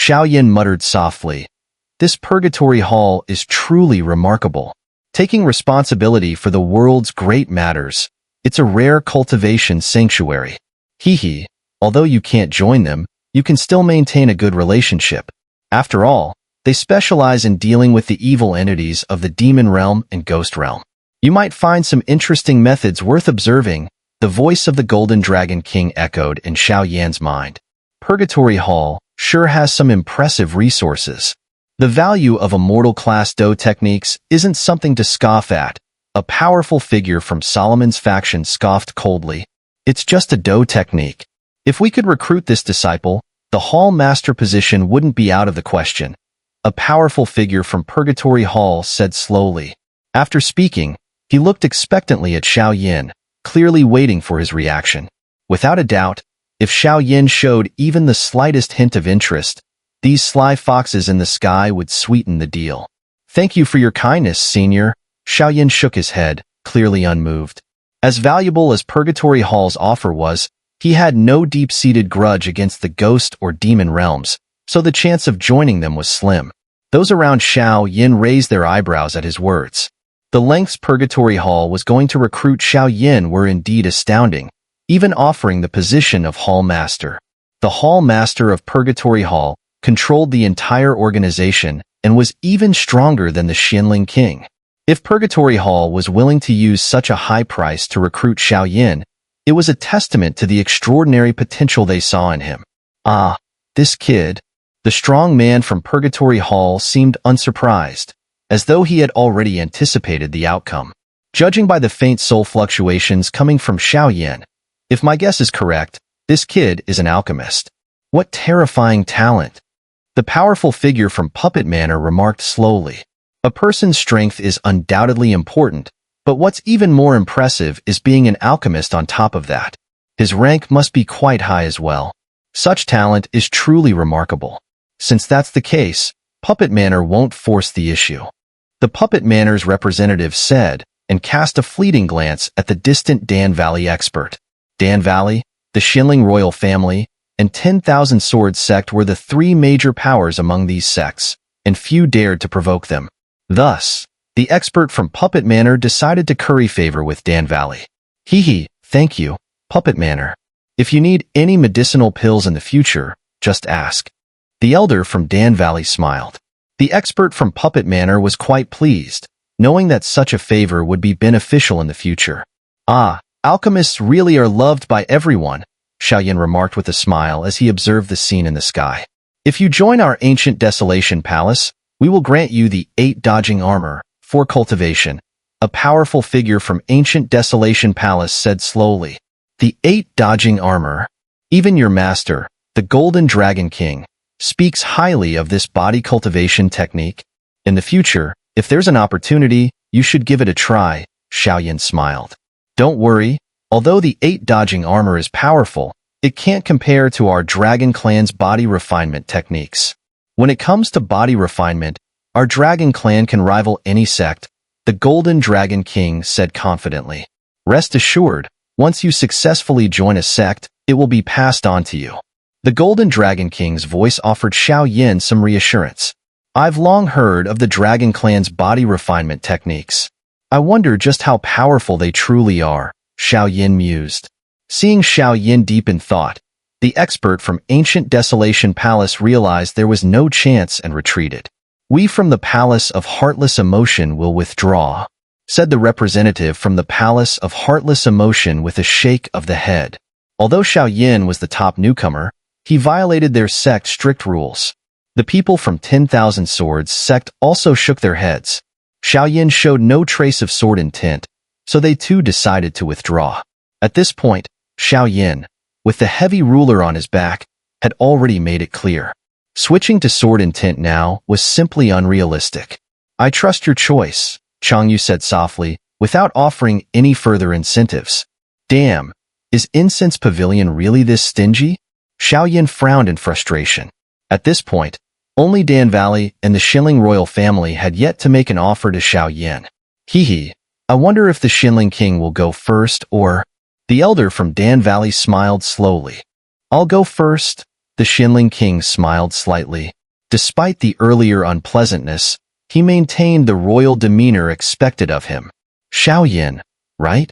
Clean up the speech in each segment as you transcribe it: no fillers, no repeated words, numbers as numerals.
Xiao Yan muttered softly. This purgatory hall is truly remarkable. Taking responsibility for the world's great matters, it's a rare cultivation sanctuary. Hee. Although you can't join them, you can still maintain a good relationship. After all, they specialize in dealing with the evil entities of the demon realm and ghost realm. You might find some interesting methods worth observing. The voice of the Golden Dragon King echoed in Xiao Yan's mind. Purgatory Hall sure has some impressive resources. The value of immortal class Do techniques isn't something to scoff at. A powerful figure from Solomon's faction scoffed coldly. It's just a Do technique. If we could recruit this disciple, the Hall Master position wouldn't be out of the question. A powerful figure from Purgatory Hall said slowly. After speaking, he looked expectantly at Xiao Yan, clearly waiting for his reaction. Without a doubt, if Xiao Yan showed even the slightest hint of interest, these sly foxes in the sky would sweeten the deal. Thank you for your kindness, Senior. Xiao Yan shook his head, clearly unmoved. As valuable as Purgatory Hall's offer was, he had no deep-seated grudge against the ghost or demon realms, so the chance of joining them was slim. Those around Xiao Yan raised their eyebrows at his words. The lengths Purgatory Hall was going to recruit Xiao Yan were indeed astounding, even offering the position of Hall Master. The Hall Master of Purgatory Hall controlled the entire organization and was even stronger than the Xianling King. If Purgatory Hall was willing to use such a high price to recruit Xiao Yan, it was a testament to the extraordinary potential they saw in him. Ah, this kid. The strong man from Purgatory Hall seemed unsurprised, as though he had already anticipated the outcome. Judging by the faint soul fluctuations coming from Xiao Yan, if my guess is correct, this kid is an alchemist. What terrifying talent! The powerful figure from Puppet Manor remarked slowly. A person's strength is undoubtedly important, but what's even more impressive is being an alchemist on top of that. His rank must be quite high as well. Such talent is truly remarkable. Since that's the case, Puppet Manor won't force the issue. The Puppet Manor's representative said, and cast a fleeting glance at the distant Dan Valley expert. Dan Valley, the Xianling royal family, and 10,000 Swords sect were the three major powers among these sects, and few dared to provoke them. Thus, the expert from Puppet Manor decided to curry favor with Dan Valley. Thank you, Puppet Manor. If you need any medicinal pills in the future, just ask. The elder from Dan Valley smiled. The expert from Puppet Manor was quite pleased, knowing that such a favor would be beneficial in the future. Ah, alchemists really are loved by everyone, Xiao Yan remarked with a smile as he observed the scene in the sky. If you join our ancient Desolation Palace, we will grant you the 8 dodging armor for cultivation. A powerful figure from ancient Desolation Palace said slowly. The 8 dodging armor. Even your master, the Golden Dragon King, speaks highly of this body cultivation technique. In the future, if there's an opportunity, you should give it a try, Xiao Yan smiled. Don't worry, although the 8 dodging armor is powerful, it can't compare to our Dragon Clan's body refinement techniques. When it comes to body refinement, our Dragon Clan can rival any sect, the Golden Dragon King said confidently. Rest assured, once you successfully join a sect, it will be passed on to you. The Golden Dragon King's voice offered Xiao Yan some reassurance. I've long heard of the Dragon Clan's body refinement techniques. I wonder just how powerful they truly are, Xiao Yan mused. Seeing Xiao Yan deep in thought, the expert from ancient Desolation Palace realized there was no chance and retreated. We from the Palace of Heartless Emotion will withdraw, said the representative from the Palace of Heartless Emotion with a shake of the head. Although Xiao Yan was the top newcomer, he violated their sect's strict rules. The people from 10,000 Swords sect also shook their heads. Xiao Yan showed no trace of sword intent, so they too decided to withdraw. At this point, Xiao Yan, with the heavy ruler on his back, had already made it clear. Switching to sword intent now was simply unrealistic. I trust your choice, Changyu said softly, without offering any further incentives. Damn, is Incense Pavilion really this stingy? Xiao Yan frowned in frustration. At this point, only Dan Valley and the Xianling royal family had yet to make an offer to Xiao Yan. I wonder if the Xianling King will go first or... The elder from Dan Valley smiled slowly. I'll go first, The Xinling King smiled slightly. Despite the earlier unpleasantness, he maintained the royal demeanor expected of him. Xiao Yan, right?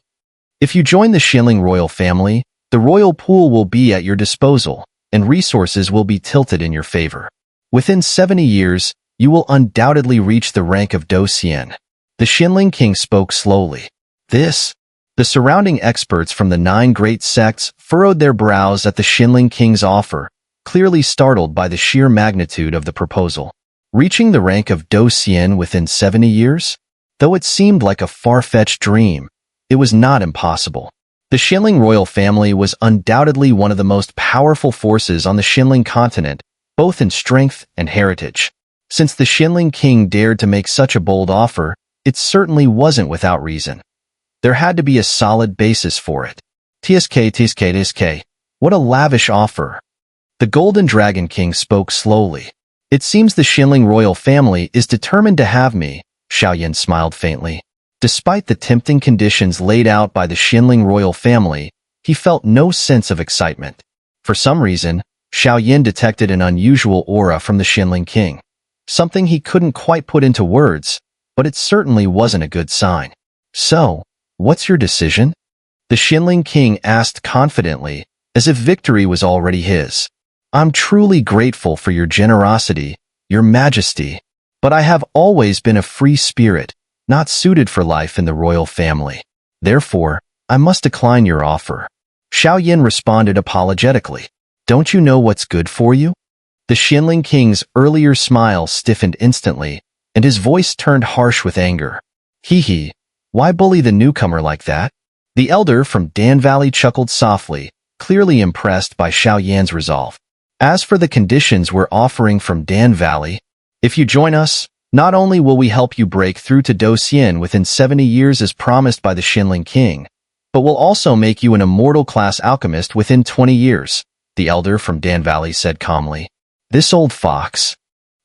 If you join the Xinling royal family, the royal pool will be at your disposal, and resources will be tilted in your favor. Within 70 years, you will undoubtedly reach the rank of Douxian. The Xinling King spoke slowly. The surrounding experts from the 9 great sects furrowed their brows at the Xinling King's offer, clearly startled by the sheer magnitude of the proposal. Reaching the rank of Douxian within 70 years? Though it seemed like a far-fetched dream, it was not impossible. The Xinling royal family was undoubtedly one of the most powerful forces on the Xinling continent, both in strength and heritage. Since the Xinling King dared to make such a bold offer, it certainly wasn't without reason. There had to be a solid basis for it. TSK, what a lavish offer. The Golden Dragon King spoke slowly. It seems the Xinling royal family is determined to have me, Xiao Yan smiled faintly. Despite the tempting conditions laid out by the Xinling royal family, he felt no sense of excitement. For some reason, Xiao Yan detected an unusual aura from the Xinling King. Something he couldn't quite put into words, but it certainly wasn't a good sign. So, what's your decision? The Xinling King asked confidently, as if victory was already his. I'm truly grateful for your generosity, your majesty, but I have always been a free spirit, not suited for life in the royal family. Therefore, I must decline your offer. Xiao Yan responded apologetically. Don't you know what's good for you? The Xinling King's earlier smile stiffened instantly, and his voice turned harsh with anger. Hee, why bully the newcomer like that? The elder from Dan Valley chuckled softly, clearly impressed by Xiao Yan's resolve. As for the conditions we're offering from Dan Valley, if you join us, not only will we help you break through to Douxian within 70 years as promised by the Xinling King, but we'll also make you an immortal-class alchemist within 20 years, the elder from Dan Valley said calmly. This old fox.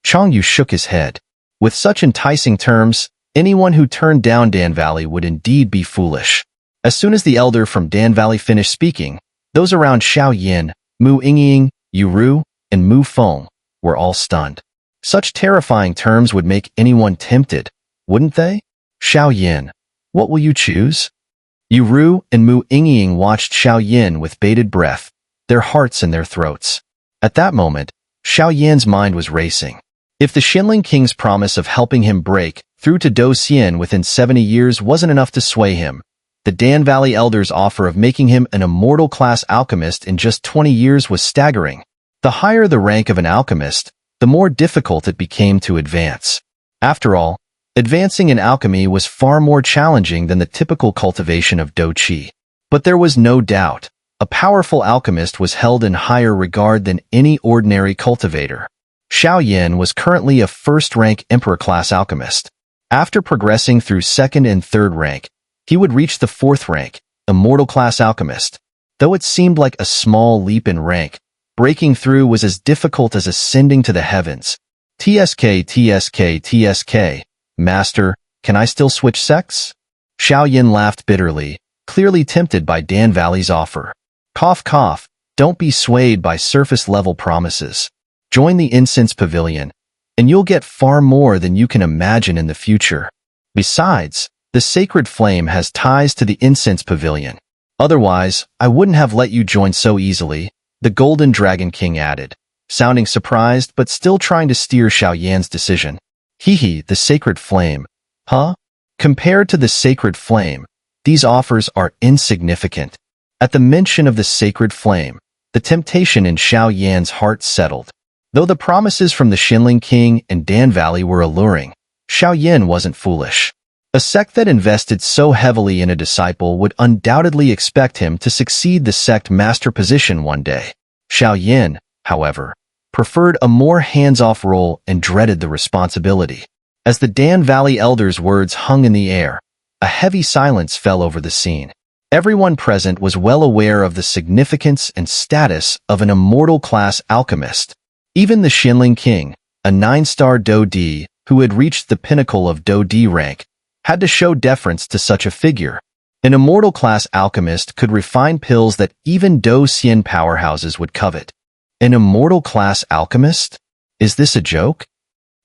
Chong Yu shook his head. With such enticing terms, anyone who turned down Dan Valley would indeed be foolish. As soon as the elder from Dan Valley finished speaking, those around Xiao Yan, Mu Yingying, Yu Ru, and Mu Feng were all stunned. Such terrifying terms would make anyone tempted, wouldn't they? Xiao Yan, what will you choose? Yu Ru and Mu Yingying watched Xiao Yan with bated breath, their hearts in their throats. At that moment, Xiao Yan's mind was racing. If the Xinling King's promise of helping him break through to Douxian within 70 years wasn't enough to sway him, the Dan Valley Elder's offer of making him an immortal-class alchemist in just 20 years was staggering. The higher the rank of an alchemist, the more difficult it became to advance. After all, advancing in alchemy was far more challenging than the typical cultivation of Douqi. But there was no doubt, a powerful alchemist was held in higher regard than any ordinary cultivator. Xiao Yan was currently a first-rank Emperor-class alchemist. After progressing through second and third rank, he would reach the fourth rank, Immortal-class alchemist. Though it seemed like a small leap in rank, breaking through was as difficult as ascending to the heavens. TSK, Master, can I still switch sects? Xiao Yan laughed bitterly, clearly tempted by Dan Valley's offer. Cough, cough, don't be swayed by surface-level promises. Join the Incense Pavilion, and you'll get far more than you can imagine in the future. Besides, the sacred flame has ties to the Incense Pavilion. Otherwise, I wouldn't have let you join so easily, the Golden Dragon King added, sounding surprised but still trying to steer Xiao Yan's decision. The sacred flame. Huh? Compared to the sacred flame, these offers are insignificant. At the mention of the sacred flame, the temptation in Xiao Yan's heart settled. Though the promises from the Xinling King and Dan Valley were alluring, Xiao Yan wasn't foolish. A sect that invested so heavily in a disciple would undoubtedly expect him to succeed the sect master position one day. Xiao Yan, however, preferred a more hands-off role and dreaded the responsibility. As the Dan Valley Elder's words hung in the air, a heavy silence fell over the scene. Everyone present was well aware of the significance and status of an immortal-class alchemist. Even the Xinling King, a 9-star Do Di, who had reached the pinnacle of Do Di rank, had to show deference to such a figure. An immortal-class alchemist could refine pills that even Do Xian powerhouses would covet. An immortal class alchemist? Is this a joke?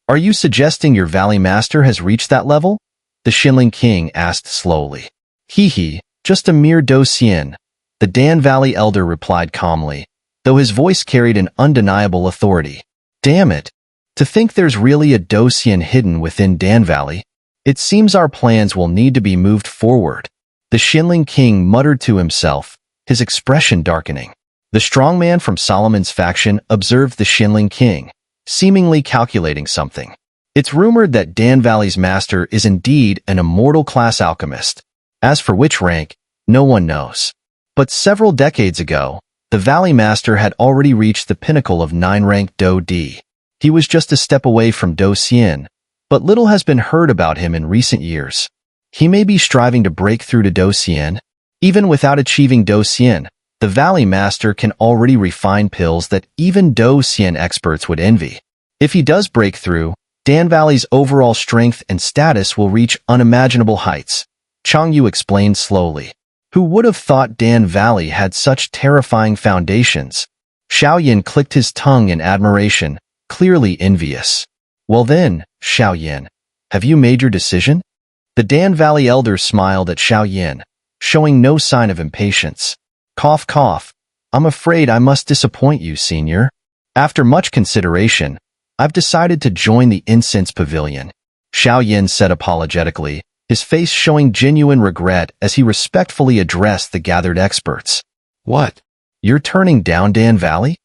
Are you suggesting your Valley Master has reached that level? The Xinling King asked slowly. He, just a mere Docian, the Dan Valley Elder replied calmly, though his voice carried an undeniable authority. Damn it! To think there's really a Docian hidden within Dan Valley. It seems our plans will need to be moved forward. The Xinling King muttered to himself, his expression darkening. The strongman from Solomon's faction observed the Xinling King, seemingly calculating something. It's rumored that Dan Valley's master is indeed an immortal class alchemist. As for which rank, no one knows. But several decades ago, the Valley Master had already reached the pinnacle of 9-rank Do D. He was just a step away from Do Xian, but little has been heard about him in recent years. He may be striving to break through to Do Xian. Even without achieving Do Xian, the Valley Master can already refine pills that even Do Xian experts would envy. If he does break through, Dan Valley's overall strength and status will reach unimaginable heights. Chang Yu explained slowly. Who would have thought Dan Valley had such terrifying foundations? Xiao Yan clicked his tongue in admiration, clearly envious. Well then, Xiao Yan, have you made your decision? The Dan Valley Elder smiled at Xiao Yan, showing no sign of impatience. Cough, cough. I'm afraid I must disappoint you, Senior. After much consideration, I've decided to join the Incense Pavilion. Xiao Yan said apologetically, his face showing genuine regret as he respectfully addressed the gathered experts. What? You're turning down Dan Valley?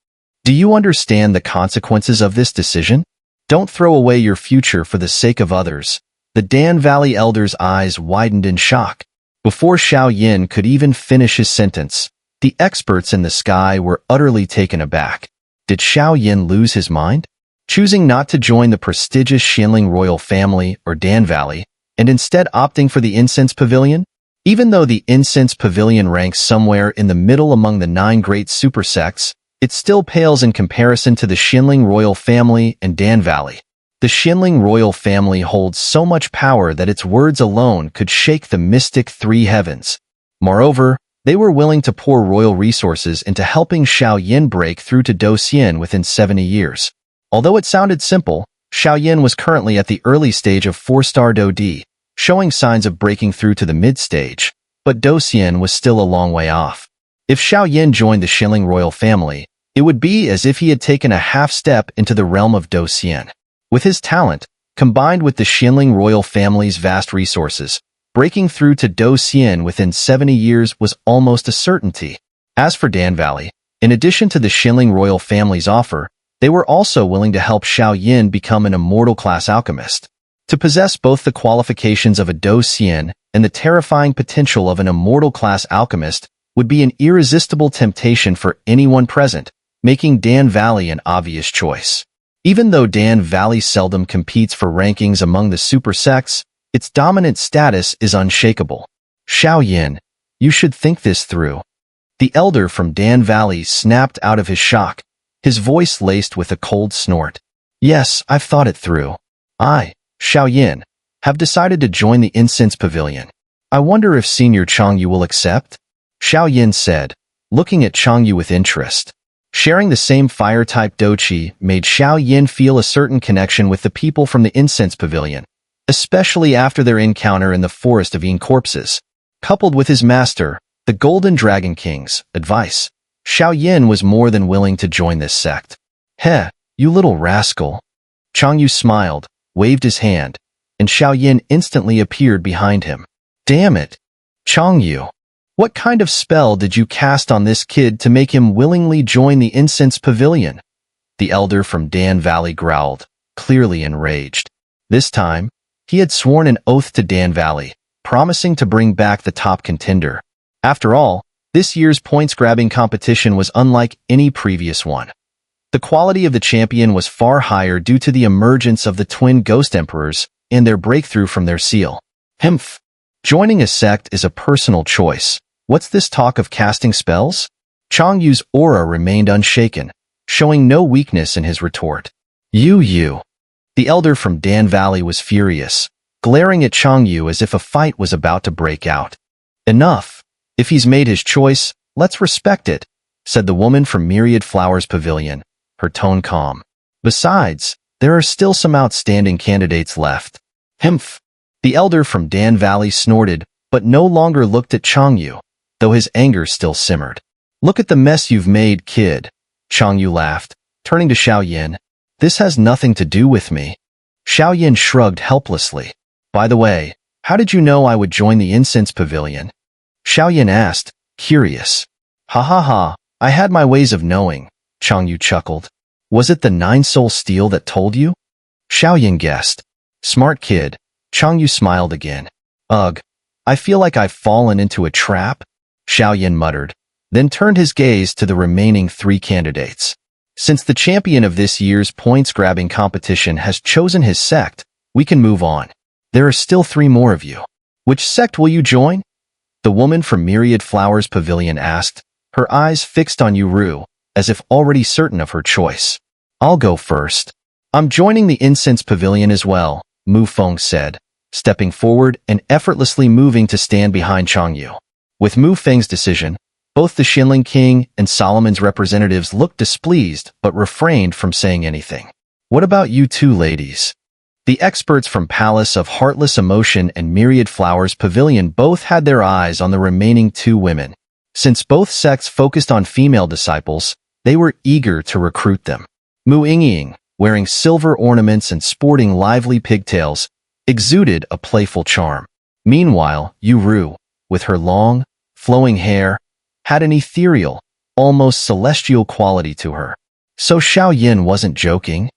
Do you understand the consequences of this decision? Don't throw away your future for the sake of others. The Dan Valley Elder's eyes widened in shock. Before Xiao Yan could even finish his sentence, the experts in the sky were utterly taken aback. Did Xiao Yan lose his mind? Choosing not to join the prestigious Xinling royal family or Dan Valley, and instead opting for the Incense Pavilion? Even though the Incense Pavilion ranks somewhere in the middle among the 9 great super sects, it still pales in comparison to the Xinling royal family and Dan Valley. The Xinling royal family holds so much power that its words alone could shake the mystic 3 heavens. Moreover, they were willing to pour royal resources into helping Xiao Yan break through to Do Xian within 70 years. Although it sounded simple, Xiao Yan was currently at the early stage of 4-star Do D, showing signs of breaking through to the mid-stage, but Do Xian was still a long way off. If Xiao Yan joined the Xinling royal family, it would be as if he had taken a half-step into the realm of Do Xian. With his talent, combined with the Xinling royal family's vast resources, breaking through to Do Xian within 70 years was almost a certainty. As for Dan Valley, in addition to the Xinling royal family's offer, they were also willing to help Xiao Yan become an immortal class alchemist. To possess both the qualifications of a Do Xian and the terrifying potential of an immortal class alchemist would be an irresistible temptation for anyone present, making Dan Valley an obvious choice. Even though Dan Valley seldom competes for rankings among the super sects, its dominant status is unshakable. Xiao Yan, you should think this through. The elder from Dan Valley snapped out of his shock, his voice laced with a cold snort. Yes, I've thought it through. I, Xiao Yan, have decided to join the Incense Pavilion. I wonder if Senior Chang Yu will accept? Xiao Yan said, looking at Chang Yu with interest. Sharing the same fire-type dochi made Xiao Yan feel a certain connection with the people from the Incense Pavilion, especially after their encounter in the Forest of Corpses. Coupled with his master, the Golden Dragon King's advice, Xiao Yan was more than willing to join this sect. Heh, you little rascal. Chang Yu smiled, waved his hand, and Xiao Yan instantly appeared behind him. Damn it! Chang Yu, what kind of spell did you cast on this kid to make him willingly join the Incense Pavilion? The elder from Dan Valley growled, clearly enraged. This time, he had sworn an oath to Dan Valley, promising to bring back the top contender. After all, this year's points-grabbing competition was unlike any previous one. The quality of the champion was far higher due to the emergence of the twin Ghost Emperors and their breakthrough from their seal. Humph. Joining a sect is a personal choice. What's this talk of casting spells? Chang Yu's aura remained unshaken, showing no weakness in his retort. You. The elder from Dan Valley was furious, glaring at Chang Yu as if a fight was about to break out. Enough. If he's made his choice, let's respect it. said the woman from Myriad Flowers Pavilion, her tone calm. Besides, there are still some outstanding candidates left. Humph. The elder from Dan Valley snorted, but no longer looked at Changyu, though his anger still simmered. Look at the mess you've made, kid. Changyu laughed, turning to Xiao Yan. This has nothing to do with me. Xiao Yan shrugged helplessly. By the way, how did you know I would join the Incense Pavilion? Xiao Yan asked, curious. Ha ha ha, I had my ways of knowing, Changyu chuckled. Was it the 9-soul steel that told you? Xiao Yan guessed. Smart kid. Changyu smiled again. Ugh, I feel like I've fallen into a trap, Xiao Yan muttered, then turned his gaze to the remaining 3 candidates. Since the champion of this year's points-grabbing competition has chosen his sect, we can move on. There are still 3 more of you. Which sect will you join? The woman from Myriad Flowers Pavilion asked, her eyes fixed on Yuru, as if already certain of her choice. I'll go first. I'm joining the Incense Pavilion as well, Mu Feng said, stepping forward and effortlessly moving to stand behind Changyu. With Mu Feng's decision, both the Xinling King and Solomon's representatives looked displeased but refrained from saying anything. What about you 2 ladies? The experts from Palace of Heartless Emotion and Myriad Flowers Pavilion both had their eyes on the remaining 2 women. Since both sects focused on female disciples, they were eager to recruit them. Mu Yingying, wearing silver ornaments and sporting lively pigtails, exuded a playful charm. Meanwhile, Yuru, with her long, flowing hair, had an ethereal, almost celestial quality to her. So Xiao Yan wasn't joking.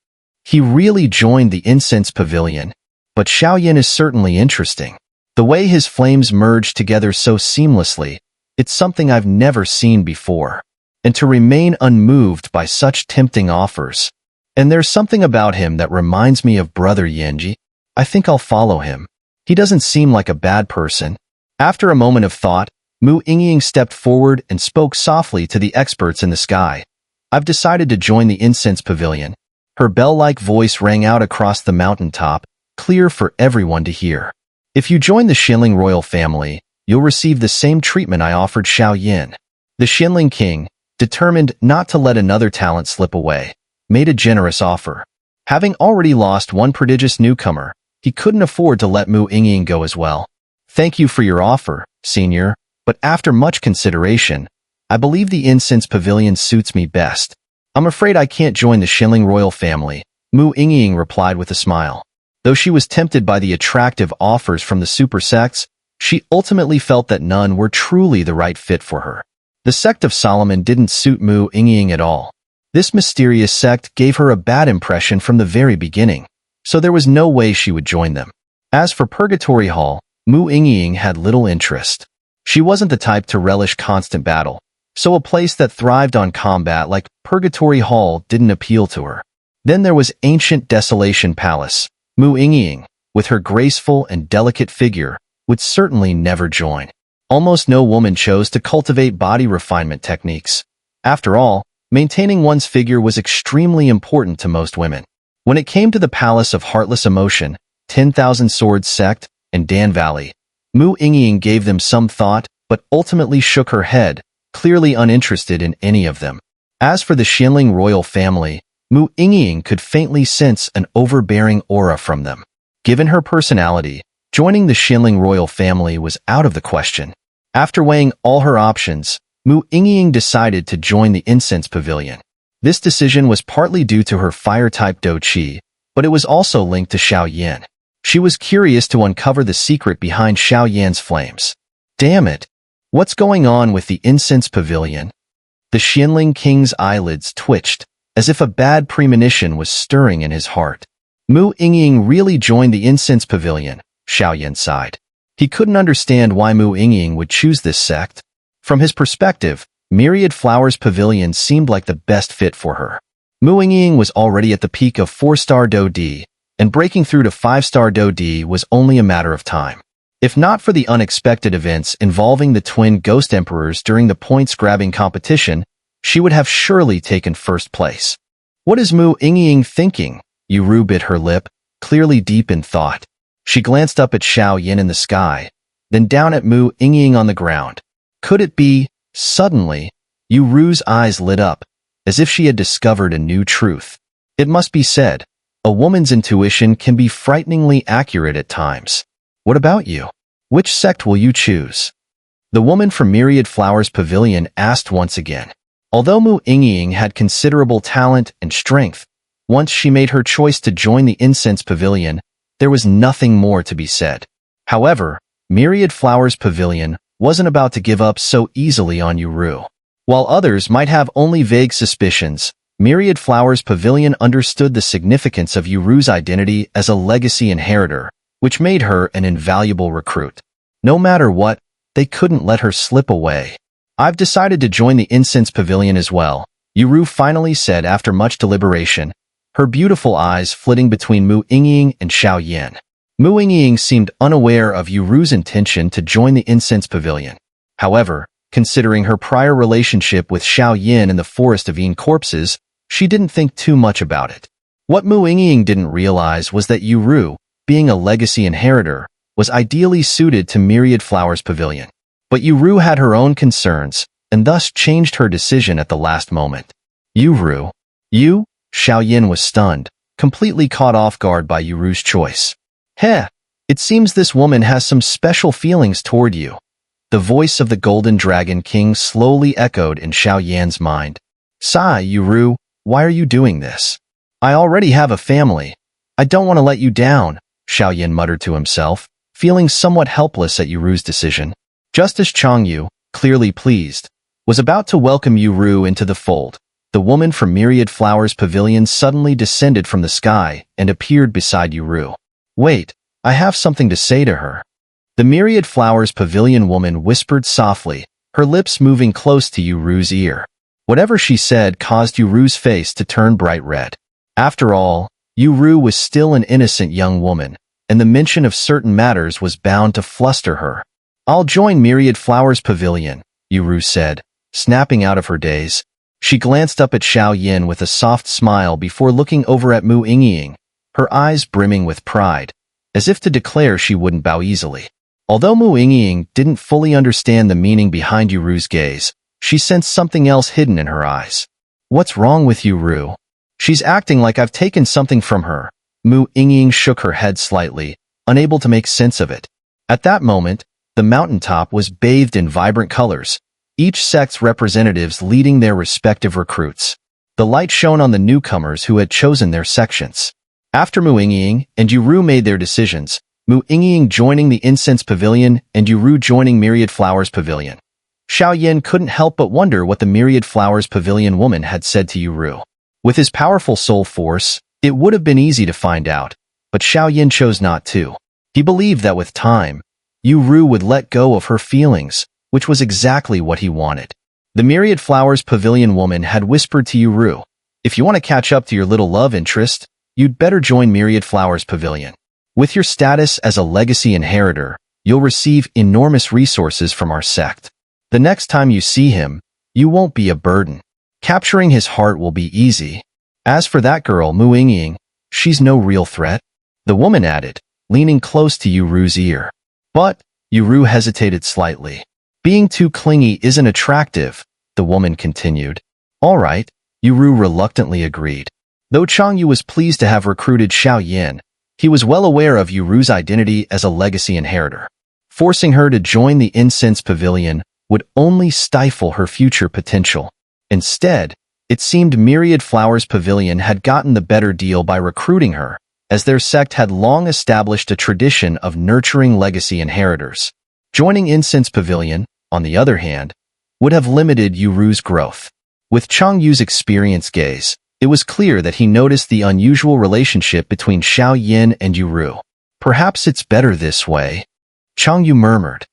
He really joined the Incense Pavilion, but Xiao Yan is certainly interesting. The way his flames merge together so seamlessly, it's something I've never seen before. And to remain unmoved by such tempting offers. And there's something about him that reminds me of Brother Yanji. I think I'll follow him. He doesn't seem like a bad person. After a moment of thought, Mu Yingying stepped forward and spoke softly to the experts in the sky. I've decided to join the Incense Pavilion. Her bell-like voice rang out across the mountaintop, clear for everyone to hear. If you join the Xinling royal family, you'll receive the same treatment I offered Xiao Yan. The Xinling King, determined not to let another talent slip away, made a generous offer. Having already lost one prodigious newcomer, he couldn't afford to let Mu Yingying go as well. Thank you for your offer, senior, but after much consideration, I believe the Incense Pavilion suits me best. I'm afraid I can't join the Xinling royal family, Mu Yingying replied with a smile. Though she was tempted by the attractive offers from the super sects, she ultimately felt that none were truly the right fit for her. The sect of Solomon didn't suit Mu Yingying at all. This mysterious sect gave her a bad impression from the very beginning, so there was no way she would join them. As for Purgatory Hall, Mu Yingying had little interest. She wasn't the type to relish constant battle, so a place that thrived on combat like Purgatory Hall didn't appeal to her. Then there was Ancient Desolation Palace. Mu Yingying, with her graceful and delicate figure, would certainly never join. Almost no woman chose to cultivate body refinement techniques. After all, maintaining one's figure was extremely important to most women. When it came to the Palace of Heartless Emotion, 10,000 Swords Sect, and Dan Valley, Mu Yingying gave them some thought, but ultimately shook her head, clearly uninterested in any of them. As for the Xinling royal family, Mu Yingying could faintly sense an overbearing aura from them. Given her personality, joining the Xinling royal family was out of the question. After weighing all her options, Mu Yingying decided to join the Incense Pavilion. This decision was partly due to her fire-type Do Qi, but it was also linked to Xiao Yan. She was curious to uncover the secret behind Xiao Yan's flames. Damn it! What's going on with the Incense Pavilion? The Xinling King's eyelids twitched, as if a bad premonition was stirring in his heart. Mu Yingying really joined the Incense Pavilion, Xiao Yan sighed. He couldn't understand why Mu Yingying would choose this sect. From his perspective, Myriad Flowers Pavilion seemed like the best fit for her. Mu Yingying was already at the peak of 4-star Do Di, and breaking through to 5-star Do Di was only a matter of time. If not for the unexpected events involving the twin Ghost Emperors during the points-grabbing competition, she would have surely taken first place. What is Mu Yingying thinking? Yuru bit her lip, clearly deep in thought. She glanced up at Xiao Yan in the sky, then down at Mu Yingying on the ground. Could it be? Suddenly, Yuru's eyes lit up, as if she had discovered a new truth. It must be said, a woman's intuition can be frighteningly accurate at times. What about you? Which sect will you choose? The woman from Myriad Flowers Pavilion asked once again. Although Mu Yingying had considerable talent and strength, once she made her choice to join the Incense Pavilion, there was nothing more to be said. However, Myriad Flowers Pavilion wasn't about to give up so easily on Yuru. While others might have only vague suspicions, Myriad Flowers Pavilion understood the significance of Yuru's identity as a legacy inheritor, which made her an invaluable recruit. No matter what, they couldn't let her slip away. I've decided to join the Incense Pavilion as well, Yuru finally said after much deliberation, her beautiful eyes flitting between Mu Yingying and Xiao Yan. Mu Yingying seemed unaware of Yuru's intention to join the Incense Pavilion. However, considering her prior relationship with Xiao Yan in the Forest of Corpses, she didn't think too much about it. What Mu Yingying didn't realize was that Yuru, being a legacy inheritor, was ideally suited to Myriad Flowers Pavilion. But Yuru had her own concerns, and thus changed her decision at the last moment. Yuru? You? Xiao Yan was stunned, completely caught off guard by Yuru's choice. Heh, it seems this woman has some special feelings toward you. The voice of the Golden Dragon King slowly echoed in Xiao Yan's mind. Sigh, Yuru, why are you doing this? I already have a family. I don't want to let you down, Xiao Yan muttered to himself, feeling somewhat helpless at Yuru's decision. Just as Changyu, clearly pleased, was about to welcome Yuru into the fold, the woman from Myriad Flowers Pavilion suddenly descended from the sky and appeared beside Yuru. Wait, I have something to say to her. The Myriad Flowers Pavilion woman whispered softly, her lips moving close to Yuru's ear. Whatever she said caused Yuru's face to turn bright red. After all, Yuru was still an innocent young woman, and the mention of certain matters was bound to fluster her. I'll join Myriad Flowers Pavilion, Yuru said, snapping out of her daze. She glanced up at Xiao Yan with a soft smile before looking over at Mu Yingying, her eyes brimming with pride, as if to declare she wouldn't bow easily. Although Mu Yingying didn't fully understand the meaning behind Yuru's gaze, she sensed something else hidden in her eyes. What's wrong with Yuru? She's acting like I've taken something from her. Mu Yingying shook her head slightly, unable to make sense of it. At that moment, the mountaintop was bathed in vibrant colors, each sect's representatives leading their respective recruits. The light shone on the newcomers who had chosen their sections. After Mu Yingying and Yuru made their decisions, Mu Yingying joining the Incense Pavilion and Yuru joining Myriad Flowers Pavilion. Xiao Yan couldn't help but wonder what the Myriad Flowers Pavilion woman had said to Yuru. With his powerful soul force, it would have been easy to find out, but Xiao Yan chose not to. He believed that with time, Yuru would let go of her feelings, which was exactly what he wanted. The Myriad Flowers Pavilion woman had whispered to Yuru, if you want to catch up to your little love interest, you'd better join Myriad Flowers Pavilion. With your status as a legacy inheritor, you'll receive enormous resources from our sect. The next time you see him, you won't be a burden. Capturing his heart will be easy. As for that girl, Mu Yingying, she's no real threat, the woman added, leaning close to Yuru's ear. But, Yuru hesitated slightly. Being too clingy isn't attractive, the woman continued. All right, Yuru reluctantly agreed. Though Changyu was pleased to have recruited Xiao Yan, he was well aware of Yuru's identity as a legacy inheritor. Forcing her to join the Incense Pavilion would only stifle her future potential. Instead, it seemed Myriad Flowers Pavilion had gotten the better deal by recruiting her, as their sect had long established a tradition of nurturing legacy inheritors. Joining Incense Pavilion, on the other hand, would have limited Yuru's growth. With Changyu's experienced gaze, it was clear that he noticed the unusual relationship between Xiao Yan and Yuru. Perhaps it's better this way, Changyu murmured.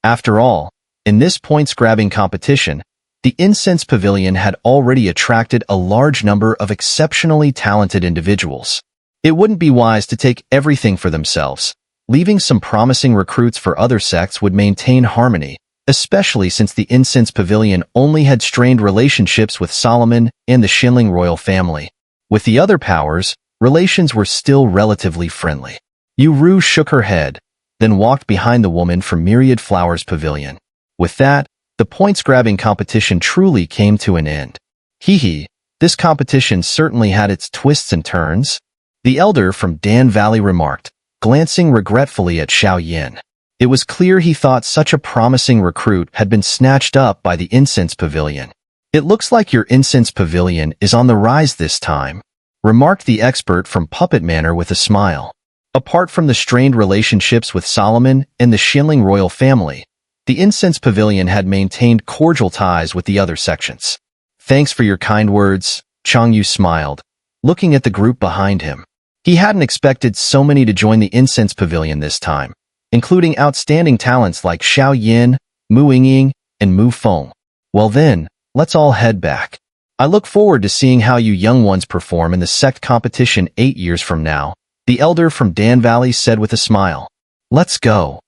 After all, in this points-grabbing competition, the Incense Pavilion had already attracted a large number of exceptionally talented individuals. It wouldn't be wise to take everything for themselves. Leaving some promising recruits for other sects would maintain harmony, especially since the Incense Pavilion only had strained relationships with Solomon and the Xinling royal family. With the other powers, relations were still relatively friendly. Yuru shook her head, then walked behind the woman from Myriad Flowers Pavilion. With that, The points-grabbing competition truly came to an end. Hee, this competition certainly had its twists and turns, the elder from Dan Valley remarked, glancing regretfully at Xiao Yan. It was clear he thought such a promising recruit had been snatched up by the Incense Pavilion. It looks like your Incense Pavilion is on the rise this time, remarked the expert from Puppet Manor with a smile. Apart from the strained relationships with Solomon and the Xinling royal family, the Incense Pavilion had maintained cordial ties with the other sections. Thanks for your kind words, Changyu smiled, looking at the group behind him. He hadn't expected so many to join the Incense Pavilion this time, including outstanding talents like Xiao Yan, Mu Yingying, and Mu Feng. Well then, let's all head back. I look forward to seeing how you young ones perform in the sect competition 8 years from now, the elder from Dan Valley said with a smile. Let's go.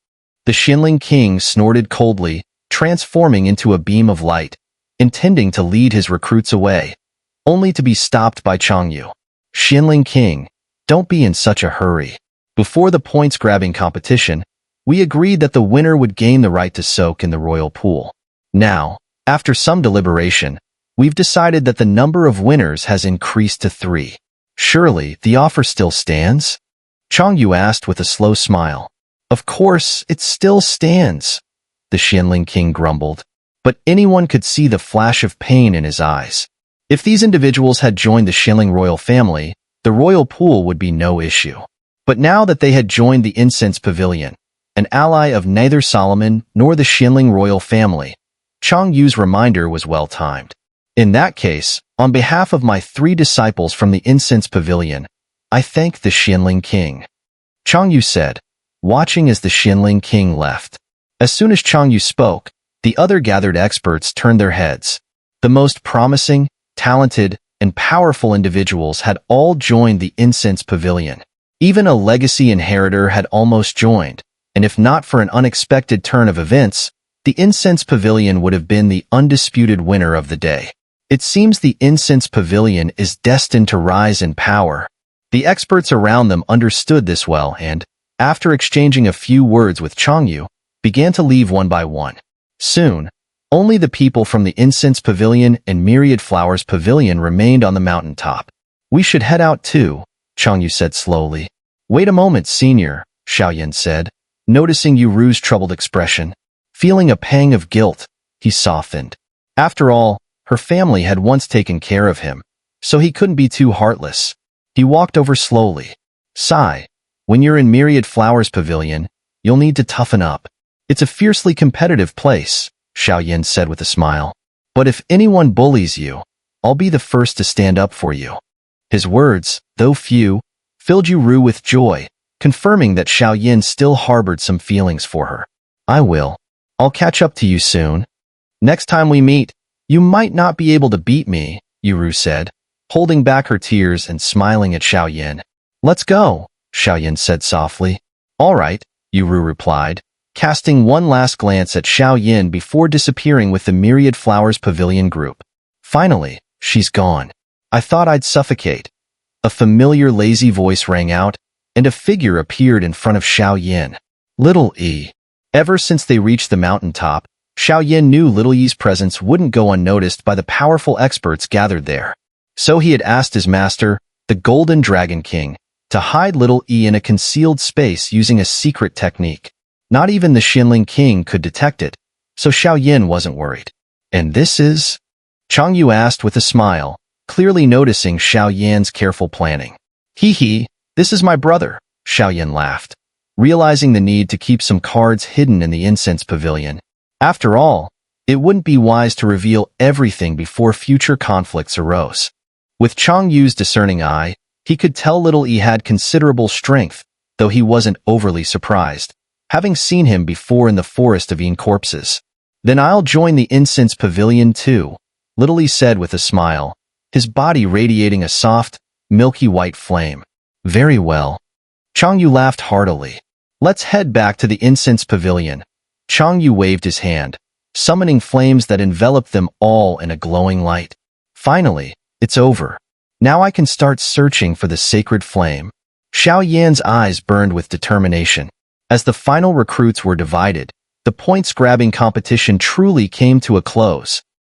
The Xinling king snorted coldly, transforming into a beam of light, intending to lead his recruits away, only to be stopped by Changyu. Xinling king, don't be in such a hurry. Before the points-grabbing competition, we agreed that the winner would gain the right to soak in the royal pool. Now, after some deliberation, we've decided that the number of winners has increased to 3. Surely, the offer still stands? Changyu asked with a slow smile. Of course, it still stands, the Xinling king grumbled, but anyone could see the flash of pain in his eyes. If these individuals had joined the Xinling royal family, the royal pool would be no issue. But now that they had joined the Incense Pavilion, an ally of neither Solomon nor the Xinling royal family, Changyu's reminder was well-timed. In that case, on behalf of my 3 disciples from the Incense Pavilion, I thank the Xinling king, Changyu said, watching as the Xinling king left. As soon as Changyu spoke, the other gathered experts turned their heads. The most promising, talented, and powerful individuals had all joined the Incense Pavilion. Even a legacy inheritor had almost joined, and if not for an unexpected turn of events, the Incense Pavilion would have been the undisputed winner of the day. It seems the Incense Pavilion is destined to rise in power. The experts around them understood this well and, after exchanging a few words with Changyu, began to leave one by one. Soon, only the people from the Incense Pavilion and Myriad Flowers Pavilion remained on the mountaintop. We should head out too, Changyu said slowly. Wait a moment, senior, Xiao Yan said, noticing Yuru's troubled expression. Feeling a pang of guilt, he softened. After all, her family had once taken care of him, so he couldn't be too heartless. He walked over slowly. Sigh, when you're in Myriad Flowers Pavilion, you'll need to toughen up. It's a fiercely competitive place, Xiao Yan said with a smile. But if anyone bullies you, I'll be the first to stand up for you. His words, though few, filled Yuru with joy, confirming that Xiao Yan still harbored some feelings for her. I will. I'll catch up to you soon. Next time we meet, you might not be able to beat me, Yuru said, holding back her tears and smiling at Xiao Yan. Let's go, Xiao Yan said softly. All right, Yuru replied, casting one last glance at Xiao Yan before disappearing with the Myriad Flowers Pavilion group. Finally, she's gone. I thought I'd suffocate. A familiar lazy voice rang out, and a figure appeared in front of Xiao Yan. Little E. Ever since they reached the mountaintop, Xiao Yan knew Little Yi's presence wouldn't go unnoticed by the powerful experts gathered there. So he had asked his master, the Golden Dragon King, to hide Little E in a concealed space using a secret technique. Not even the Xinling King could detect it, so Xiao Yan wasn't worried. And this is? Changyu asked with a smile, clearly noticing Xiao Yan's careful planning. Hee, this is my brother, Xiao Yan laughed, realizing the need to keep some cards hidden in the Incense Pavilion. After all, it wouldn't be wise to reveal everything before future conflicts arose. With Changyu's discerning eye, he could tell Little E had considerable strength, though he wasn't overly surprised, having seen him before in the forest of corpses. Then I'll join the Incense Pavilion too, Little E said with a smile, his body radiating a soft, milky white flame. Very well. Changyu laughed heartily. Let's head back to the Incense Pavilion. Changyu waved his hand, summoning flames that enveloped them all in a glowing light. Finally, it's over. Now I can start searching for the sacred flame. Xiao Yan's eyes burned with determination. As the final recruits were divided, the points-grabbing competition truly came to a close.